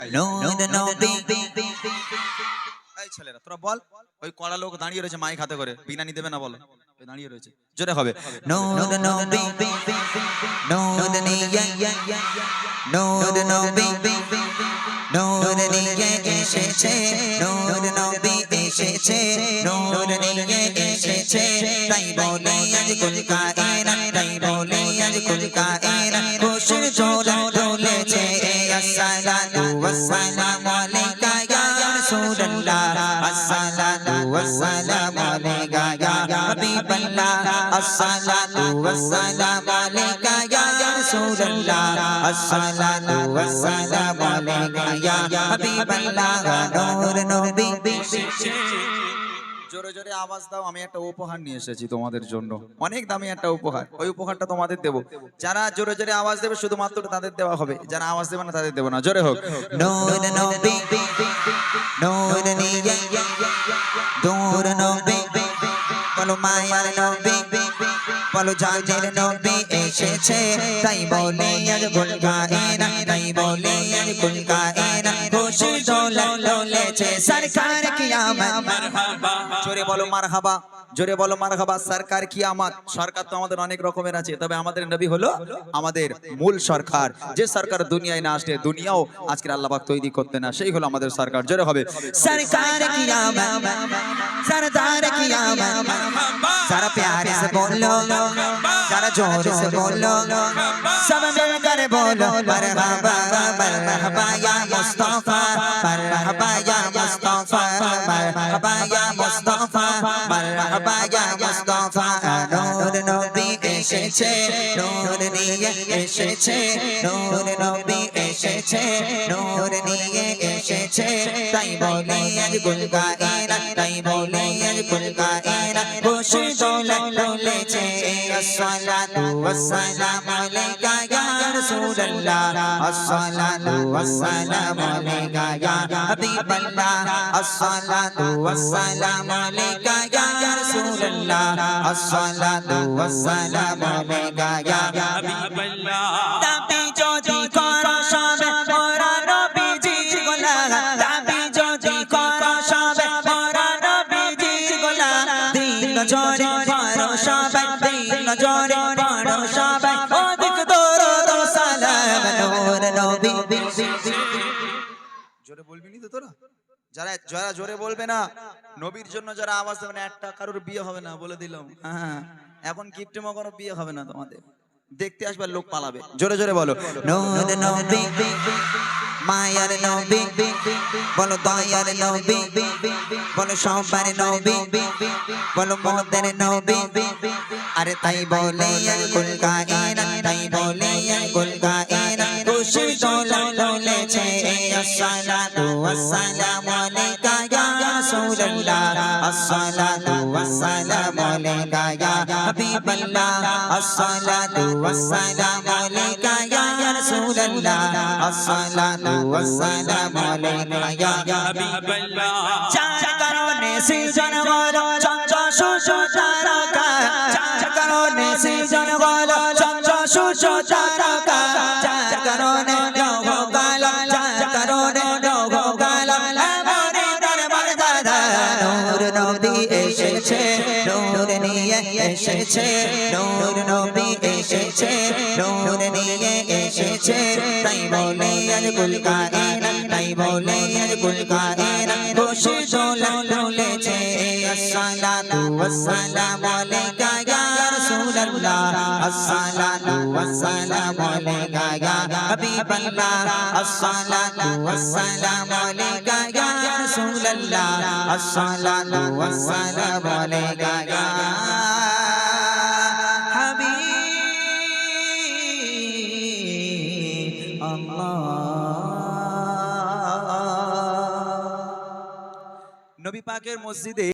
এই ছেলেরা তোরা বল, ওই কড়া লোক দাঁড়িয়ে রয়েছে মাইক হাতে করে, বিনানি দেবে না বলো, ওই দাঁড়িয়ে রয়েছে, জোরে হবে। নূর নবী নূর নিয়ে নূর নবী নূর নিয়ে এসেছে, নূর নবী এসেছে, নূর নিয়ে এসেছে, তাই বলে আজ কুল কায়নাত, তাই বলে আজ কুল কায়নাত খুশির ঝড় তুলেছে। আসসালাতু ওয়াসসালামু আলাইকা ইয়া রাসূলুল্লাহ, আসসালাতু ওয়াসসালামু আলাইকা ইয়া হাবিবাল্লাহ, আসসালাতু ওয়াসসালামু আলাইকা ইয়া রাসূলুল্লাহ, আসসালাতু ওয়াসসালামু আলাইকা ইয়া হাবিবাল্লাহ। নূর নবী জোরে জোরে আওয়াজ দাও, আমি একটা উপহার নিয়ে এসেছি তোমাদের জন্য, অনেক দামি একটা উপহার, ওই উপহারটা তোমাদের দেব। যারা জোরে জোরে আওয়াজ দেবে শুধুমাত্র তাদের দেওয়া হবে, যারা আওয়াজ দেবে না তাদের দেব না। জোরে হোক। নূর নবী নূর নিয়ে নূর নবী, বলো মায়ার নবী, বলো জানের নবী এসেছে, তাই বলে আজ কুল কায়নাত, তাই বলে আজ কুল কায়নাত খুশি দোলেছে। সরকার কিয়ামত মারহাবা, জোরে বলো মারহাবা, জোরে বলো মারহাবা। সরকার কিয়ামত, সরকার তো আমাদের অনেক রকমের আছে, তবে আমাদের নবী হলো আমাদের মূল সরকার। যে সরকার দুনিয়ায় না আসলে দুনিয়াও আজকে আল্লাহ পাক তৈরি করতে না, সেই হলো আমাদের সরকার। জোরে হবে। সরকার কিয়ামত সরদার কিয়ামত, যারা প্यारे से बोलो, जरा जोर से बोलो, सब मिलकर बोलो मरहबा मरहबा या मुस्तफा, मरहबा या मुस्तफा, मरहबा या मुस्तफा, मरहबा या मुस्तफा। नूर नबी एसेছে, नूर নিয়ে এসেছে, नूर নবী এসেছে, नूर নিয়ে এসেছে, তাই বলে আজ কুল কায়নাত, তাই বলে আজ কুল কায়নাত খুশি তুলেছে। আসসালাতু ওয়াসসালামু আলাইকা ইয়া রাসূলুল্লাহ, আসসালাতু ওয়াসসালামু আলাইকা ইয়া হাবিবাল্লাহ, আসসালাতু ওয়াসসালামু আলাইকা ইয়া রাসূলুল্লাহ, আসসালাতু ওয়াসসালামু আলাইকা ইয়া হাবিবাল্লাহ। দাবি যদি করো সবে মোরা নবীজির গোলাম, দাবি যদি করো সবে মোরা নবীজির গোলাম, দিল জোরে পড়ো সবাই, দিল জোরে পড়ো সবাই, অধিক দরুদ ও সালাম নূর নবী। জোরে বলবি নি তো তোরা? যারা যারা জোরে বলবে না, নবীর জন্য যারা আওয়াজ দেবে না, একটা কারোর বিয়ে হবে না বলে দিলাম। হ্যাঁ, এখন গিফটে কোনো বিয়ে হবে না তোমাদের, দেখতে আসবার লোক পালাবে। জোরে জোরে বলো নূর নবী মায়ার নবী, বলো দয়ার নবী, বলো সবার নবী, বলো মোদের নবী। আরে তাই বলে আজ কুল কায়নাত, তাই বলে আজ কুল কায়নাত খুশি তুলেছে। আসসালাতু ওয়াসসালামু আলাইকা ইয়া রাসূলুল্লাহ, আসসালাতু ওয়াসসালামু আলাইকা ইয়া হাবিবাল্লাহ, আসসালাতু ওয়াসসালামু আলাইকা ইয়া রাসূলুল্লাহ, আসসালাতু ওয়াসসালামু আলাইকা ইয়া হাবিবাল্লাহ। যার কারণে সৃজন হলো চঞ্চল সুতারকা, যার কারণে সৃজন হলো চঞ্চল সুতারকা, যার কারণে নবকাল, যার কারণে নবকাল আমারে দরবার দাদা। নূর নবী এসেছে, নূর নিয়ে এসেছে, নূর নবী এসেছে, নূর নিয়ে এসেছে, তাই বলে আজ কুল কায়নাত, তাই বলে আজ কুল কায়নাত খুশি তুলেছে। আসসালাতু ওয়াসসালামু আলাইকা ইয়া রাসূলুল্লাহ, আসসালাতু ওয়াসসালামু আলাইকা ইয়া হাবিবাল্লাহ, আসসালাতু ওয়াসসালামু আলাইকা ইয়া রাসূলুল্লাহ, আসসালাতু ওয়াসসালামু আলাইকা ইয়া নবী পাকের মসজিদে